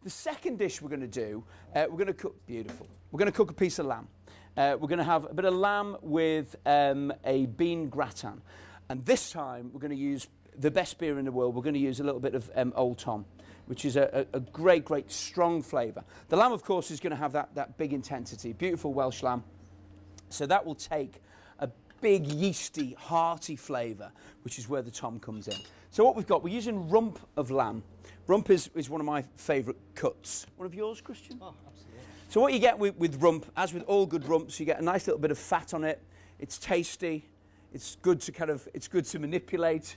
The second dish we're going to do, we're going to cook, beautiful, we're going to cook a piece of lamb. We're going to have a bit of lamb with a bean gratin. And this time we're going to use the best beer in the world. We're going to use a little bit of Old Tom, which is a great, great, strong flavour. The lamb, of course, is going to have that big intensity, beautiful Welsh lamb. So that will take a big, yeasty, hearty flavour, which is where the Tom comes in. So what we've got, we're using rump of lamb. Rump is one of my favourite cuts. One of yours, Christian? Oh, absolutely. So what you get with rump, as with all good rumps, you get a nice little bit of fat on it. It's tasty. It's good to manipulate.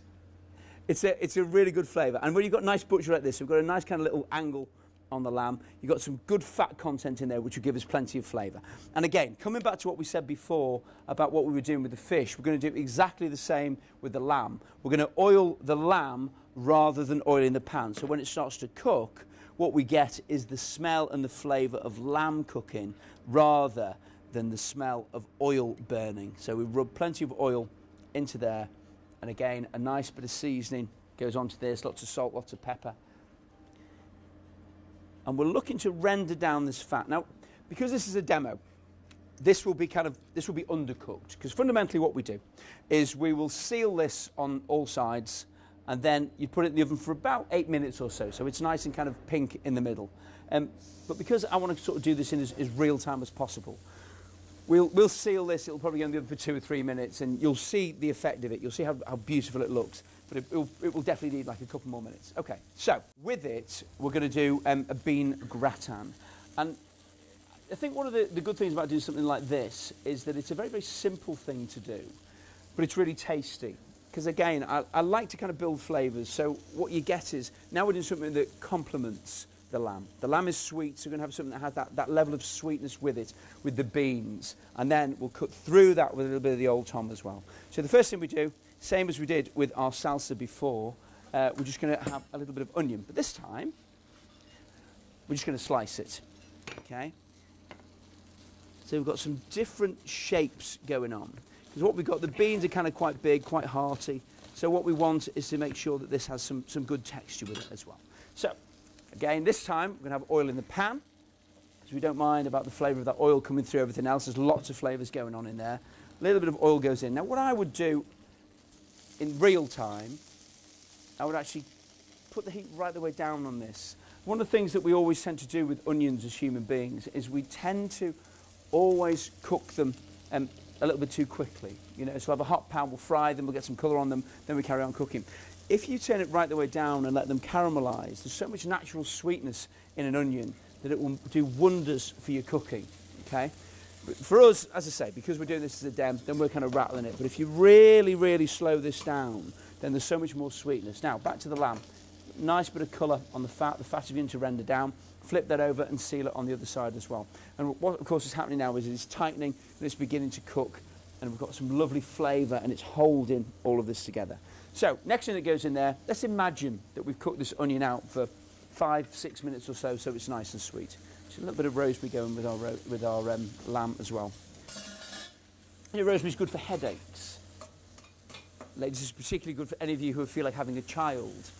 It's a really good flavour. And when you've got nice butcher like this, we've got a nice kind of little angle on the lamb. You've got some good fat content in there, which will give us plenty of flavour. And again, coming back to what we said before about what we were doing with the fish, we're going to do exactly the same with the lamb. We're going to oil the lamb rather than oiling the pan. So when it starts to cook, what we get is the smell and the flavour of lamb cooking rather than the smell of oil burning. So we rub plenty of oil into there. And again, a nice bit of seasoning goes onto this, lots of salt, lots of pepper. And we're looking to render down this fat. Now, because this is a demo, this will be undercooked. Because fundamentally what we do is we will seal this on all sides, and then you put it in the oven for about 8 minutes or so. So it's nice and kind of pink in the middle. But because I want to sort of do this in as real time as possible, we'll seal this. It'll probably go in the oven for 2 or 3 minutes, and you'll see the effect of it. You'll see how beautiful it looks. But it will definitely need like a couple more minutes. Okay, so with it, we're going to do a bean gratin. And I think one of the good things about doing something like this is that it's a very, very simple thing to do, but it's really tasty. Because again, I like to kind of build flavours. So what you get is, now we're doing something that complements the lamb. The lamb is sweet, so we're going to have something that has that level of sweetness with it, with the beans. And then we'll cut through that with a little bit of the Old Tom as well. So the first thing we do, same as we did with our salsa before, we're just going to have a little bit of onion. But this time, we're just going to slice it. Okay? So we've got some different shapes going on. Because what we've got, the beans are kind of quite big, quite hearty. So what we want is to make sure that this has some good texture with it as well. So, again, this time, we're going to have oil in the pan. Because we don't mind about the flavour of that oil coming through everything else. There's lots of flavours going on in there. A little bit of oil goes in. Now, what I would do in real time, I would actually put the heat right the way down on this. One of the things that we always tend to do with onions as human beings is we tend to always cook them a little bit too quickly. You know, so we'll have a hot pan, we'll fry them, we'll get some colour on them, then we carry on cooking. If you turn it right the way down and let them caramelise, there's so much natural sweetness in an onion that it will do wonders for your cooking, okay? But for us, as I say, because we're doing this as a dem, then we're kind of rattling it. But if you really, really slow this down, then there's so much more sweetness. Now, back to the lamb. Nice bit of colour on the fat. The fat is beginning to render down. Flip that over and seal it on the other side as well. And what, of course, is happening now is it's tightening and it's beginning to cook. And we've got some lovely flavour and it's holding all of this together. So, next thing that goes in there, let's imagine that we've cooked this onion out for 5-6 minutes or so it's nice and sweet. So a little bit of rosemary going with our lamb as well. You know, rosemary's good for headaches. Ladies, it's particularly good for any of you who feel like having a child.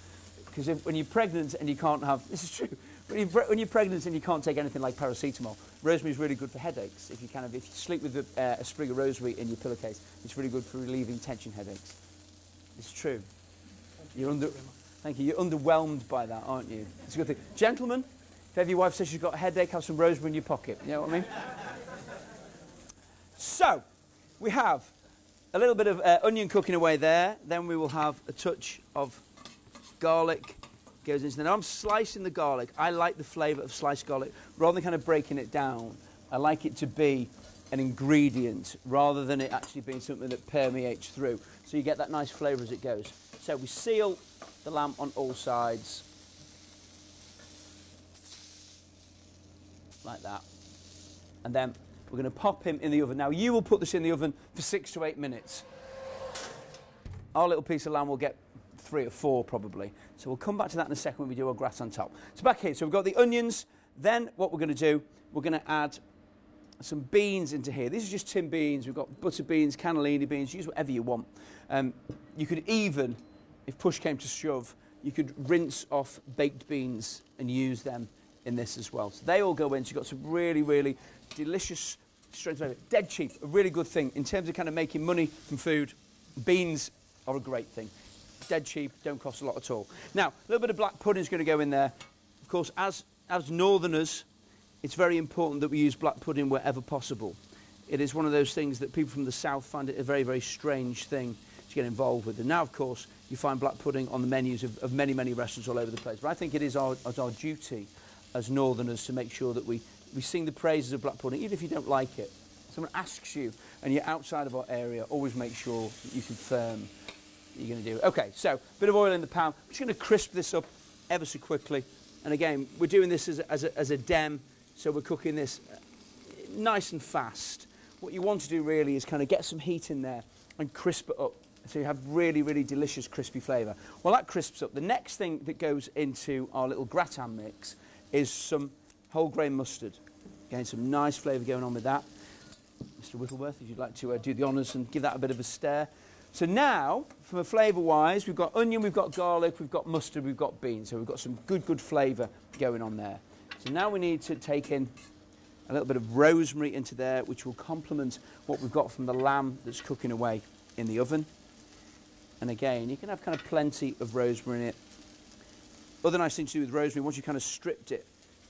Because when you're pregnant and you can't have, this is true, when you're pregnant and you can't take anything like paracetamol, rosemary is really good for headaches. If you sleep with a sprig of rosemary in your pillowcase, it's really good for relieving tension headaches. It's true. Thank you. You're underwhelmed by that, aren't you? It's a good thing. Gentlemen, if ever your wife says she's got a headache, have some rosemary in your pocket. You know what I mean? So, we have a little bit of onion cooking away there. Then we will have a touch of garlic goes into there. Now I'm slicing the garlic. I like the flavour of sliced garlic. Rather than kind of breaking it down, I like it to be an ingredient rather than it actually being something that permeates through. So you get that nice flavour as it goes. So we seal the lamb on all sides. Like that. And then we're going to pop him in the oven. Now you will put this in the oven for 6 to 8 minutes. Our little piece of lamb will get 3 or 4 probably. So we'll come back to that in a second when we do our gratin on top. So back here, so we've got the onions. Then what we're going to do, we're going to add some beans into here. These are just tin beans. We've got butter beans, cannellini beans. Use whatever you want. You could even, if push came to shove, you could rinse off baked beans and use them in this as well. So they all go in. So you've got some really, really delicious strength flavour. Dead cheap, a really good thing. In terms of kind of making money from food, beans are a great thing. Dead cheap, don't cost a lot at all. Now, a little bit of black pudding is going to go in there. Of course, as northerners, it's very important that we use black pudding wherever possible. It is one of those things that people from the south find it a very, very strange thing to get involved with. And now, of course, you find black pudding on the menus of many, many restaurants all over the place. But I think it is our duty as northerners to make sure that we sing the praises of black pudding, even if you don't like it. Someone asks you and you're outside of our area, always make sure that you confirm that you're going to do it. Okay, so a bit of oil in the pan. I'm just going to crisp this up ever so quickly. And again, we're doing this as a dem, so we're cooking this nice and fast. What you want to do really is kind of get some heat in there and crisp it up so you have really, really delicious crispy flavour. Well, that crisps up. The next thing that goes into our little gratin mix is some whole grain mustard. Again, some nice flavour going on with that. Mr. Whittleworth, if you'd like to do the honours and give that a bit of a stir. So now, from a flavour-wise, we've got onion, we've got garlic, we've got mustard, we've got beans. So we've got some good flavour going on there. So now we need to take in a little bit of rosemary into there, which will complement what we've got from the lamb that's cooking away in the oven. And again, you can have kind of plenty of rosemary in it. Other nice thing to do with rosemary, once you've kind of stripped it,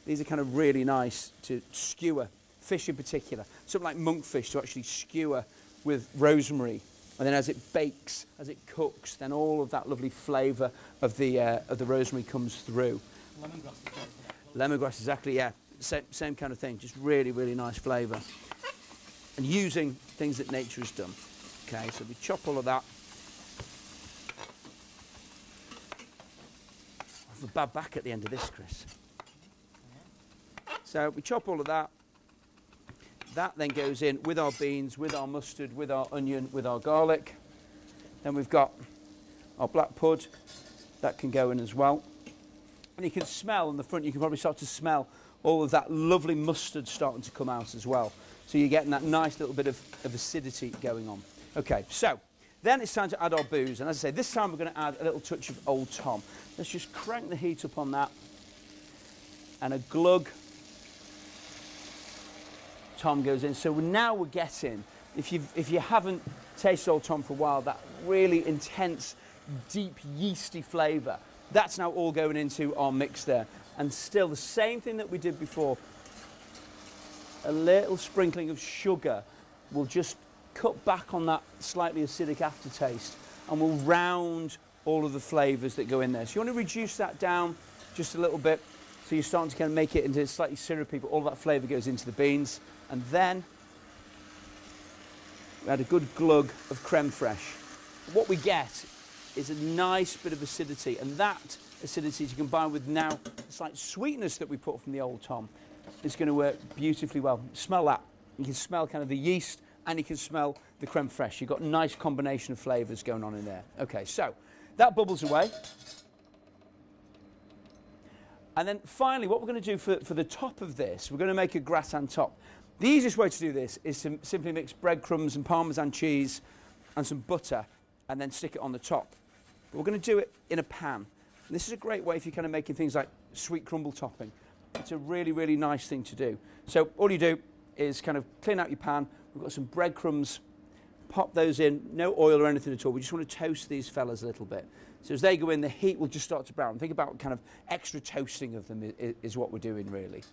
these are kind of really nice to skewer, fish in particular. Something like monkfish to actually skewer with rosemary. And then as it bakes, as it cooks, then all of that lovely flavour of the rosemary comes through. Lemongrass, exactly, yeah. Same kind of thing, just really, really nice flavour. And using things that nature has done. Okay, so we chop all of that. I have a bad back at the end of this, Chris. So we chop all of that. That then goes in with our beans, with our mustard, with our onion, with our garlic. Then we've got our black pud. That can go in as well. And you can smell on the front, you can probably start to smell all of that lovely mustard starting to come out as well. So you're getting that nice little bit of acidity going on. Okay, so then it's time to add our booze. And as I say, this time we're going to add a little touch of Old Tom. Let's just crank the heat up on that. And a glug Tom goes in. So now we're getting, if you haven't tasted Old Tom for a while, that really intense, deep, yeasty flavour. That's now all going into our mix there. And still the same thing that we did before. A little sprinkling of sugar will just cut back on that slightly acidic aftertaste and will round all of the flavours that go in there. So you want to reduce that down just a little bit. So you're starting to kind of make it into slightly syrupy, but all that flavour goes into the beans. And then we add a good glug of creme fraiche. What we get is a nice bit of acidity, and that acidity to combine with now the slight sweetness that we put from the Old Tom is going to work beautifully well. Smell that. You can smell kind of the yeast and you can smell the creme fraiche. You've got a nice combination of flavours going on in there. Okay, so that bubbles away. And then finally, what we're going to do for the top of this, we're going to make a gratin top. The easiest way to do this is to simply mix breadcrumbs and Parmesan cheese and some butter and then stick it on the top. But we're going to do it in a pan. And this is a great way if you're kind of making things like sweet crumble topping. It's a really, really nice thing to do. So all you do is kind of clean out your pan. We've got some breadcrumbs. Pop those in. No oil or anything at all. We just want to toast these fellas a little bit. So as they go in, the heat will just start to brown. Think about kind of extra toasting of them is what we're doing, really.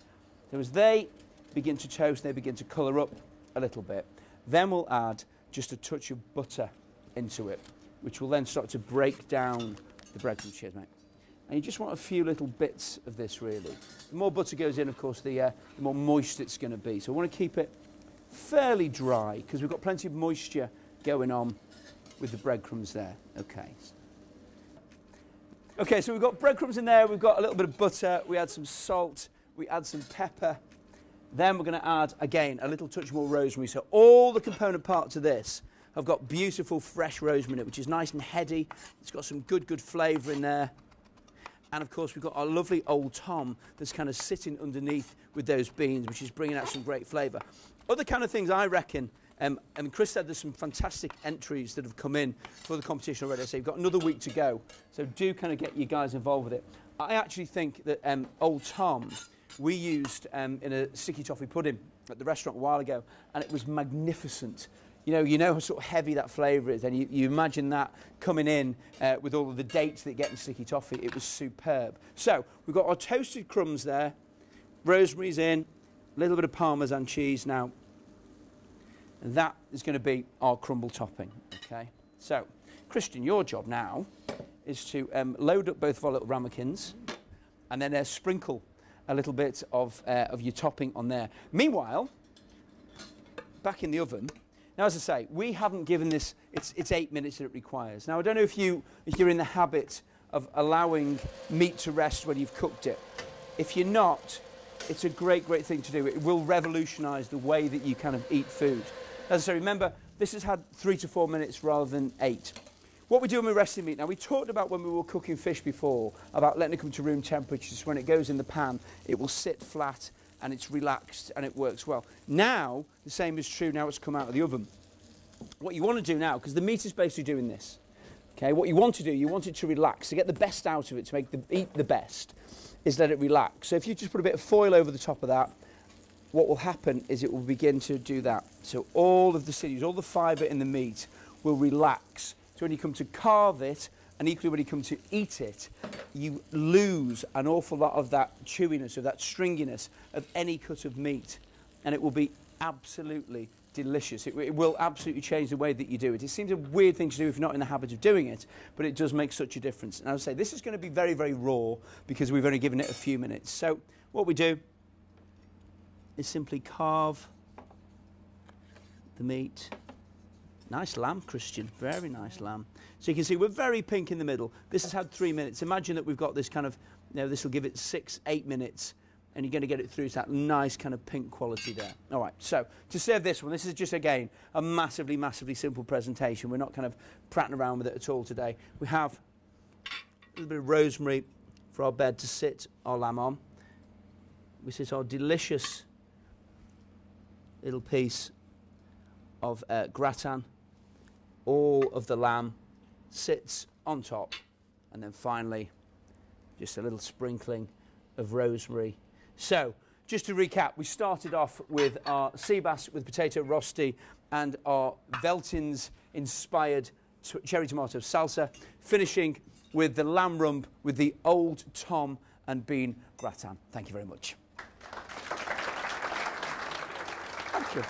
So as they begin to toast, they begin to colour up a little bit. Then we'll add just a touch of butter into it, which will then start to break down the breadcrumbs. Cheers, mate. And you just want a few little bits of this, really. The more butter goes in, of course, the more moist it's going to be. So we want to keep it fairly dry, because we've got plenty of moisture going on with the breadcrumbs there. Okay. Okay, so we've got breadcrumbs in there, we've got a little bit of butter, we add some salt, we add some pepper. Then we're going to add, again, a little touch more rosemary. So all the component parts of this have got beautiful fresh rosemary in it, which is nice and heady. It's got some good flavour in there. And of course, we've got our lovely Old Tom that's kind of sitting underneath with those beans, which is bringing out some great flavour. Other kind of things I reckon, and Chris said there's some fantastic entries that have come in for the competition already. So you've got another week to go. So do kind of get you guys involved with it. I actually think that Old Tom we used in a sticky toffee pudding at the restaurant a while ago, and it was magnificent. You know how sort of heavy that flavour is, and you imagine that coming in with all of the dates that get in sticky toffee. It was superb. So we've got our toasted crumbs there, rosemary's in, a little bit of Parmesan cheese now, and that is going to be our crumble topping. Okay. So, Christian, your job now is to load up both of our little ramekins, and then sprinkle a little bit of your topping on there. Meanwhile, back in the oven. Now, as I say, we haven't given this, it's 8 minutes that it requires. Now, I don't know if you're in the habit of allowing meat to rest when you've cooked it. If you're not, it's a great, great thing to do. It will revolutionise the way that you kind of eat food. As I say, remember, this has had 3 to 4 minutes rather than 8. What we do when we're resting meat, now we talked about when we were cooking fish before, about letting it come to room temperature, so when it goes in the pan, it will sit flat and it's relaxed and it works well. Now, the same is true now it's come out of the oven. What you want to do now, because the meat is basically doing this, okay, what you want to do, you want it to relax, to get the best out of it, to make the eat the best, is let it relax. So if you just put a bit of foil over the top of that, what will happen is it will begin to do that. So all of the sinews, all the fibre in the meat will relax. So when you come to carve it, and equally when you come to eat it, you lose an awful lot of that chewiness, of that stringiness of any cut of meat. And it will be absolutely delicious. It will absolutely change the way that you do it. It seems a weird thing to do if you're not in the habit of doing it, but it does make such a difference. And I would say this is going to be very, very raw because we've only given it a few minutes. So what we do is simply carve the meat. Nice lamb, Christian. Very nice lamb. So you can see we're very pink in the middle. This has had 3 minutes. Imagine that we've got this kind of, this will give it 6, 8 minutes, and you're going to get it through to that nice kind of pink quality there. All right, so to serve this one, this is just, again, a massively, massively simple presentation. We're not kind of prattling around with it at all today. We have a little bit of rosemary for our bed to sit our lamb on. We sit our delicious little piece of gratin. All of the lamb sits on top, and then finally just a little sprinkling of rosemary. So just to recap, we started off with our sea bass with potato rosti and our Veltins inspired cherry tomato salsa, finishing with the lamb rump with the Old Tom and bean gratin. Thank you very much. Thank you.